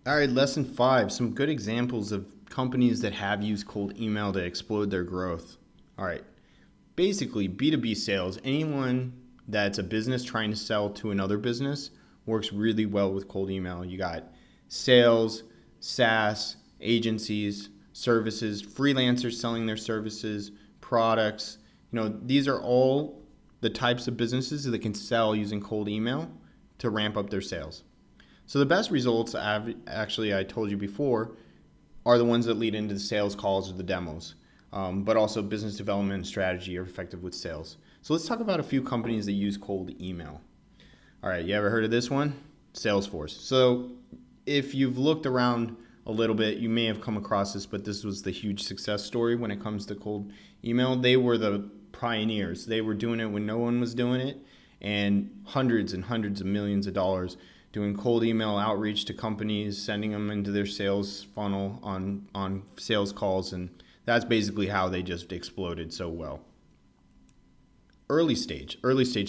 All right, lesson 5, some good examples of companies that have used cold email to explode their growth. All right, basically B2B sales, anyone that's a business trying to sell to another business works really well with cold email. You got sales, SaaS, agencies, services, freelancers selling their services, products. These are all the types of businesses that can sell using cold email to ramp up their sales. So the best results, I told you before, are the ones that lead into the sales calls or the demos, but also business development and strategy are effective with sales. So let's talk about a few companies that use cold email. All right, you ever heard of this one? Salesforce. So if you've looked around a little bit, you may have come across this, but this was the huge success story when it comes to cold email. They were the pioneers. They were doing it when no one was doing it, and hundreds of millions of dollars doing cold email outreach to companies, sending them into their sales funnel on sales calls, and that's basically how they just exploded so well. Early stage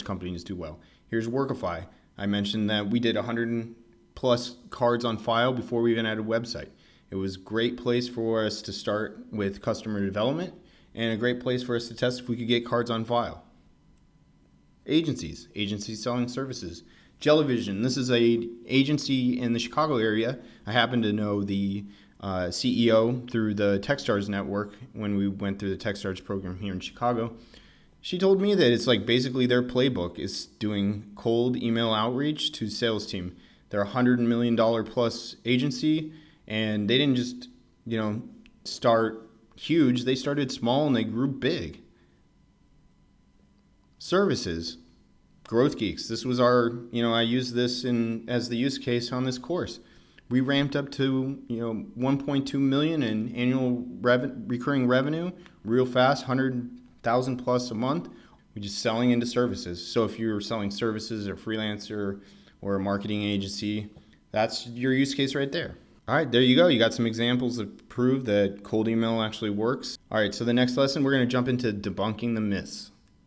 companies do well. Here's Workify. I mentioned that we did 100 plus cards on file before we even had a website. It was a great place for us to start with customer development and a great place for us to test if we could get cards on file. Agencies selling services. Jellyvision, this is a agency in the Chicago area. I happen to know the CEO through the Techstars network when we went through the Techstars program here in Chicago. She told me that it's like basically their playbook is doing cold email outreach to sales team. They're a $100 million plus agency, and they didn't just, start huge. They started small and they grew big. Services. Growth Geeks. This was our, I used this as the use case on this course. We ramped up to, 1.2 million in annual recurring revenue real fast, 100,000 plus a month. We're just selling into services. So if you're selling services or freelancer or a marketing agency, that's your use case right there. All right, there you go. You got some examples that prove that cold email actually works. All right, so the next lesson, we're going to jump into debunking the myths.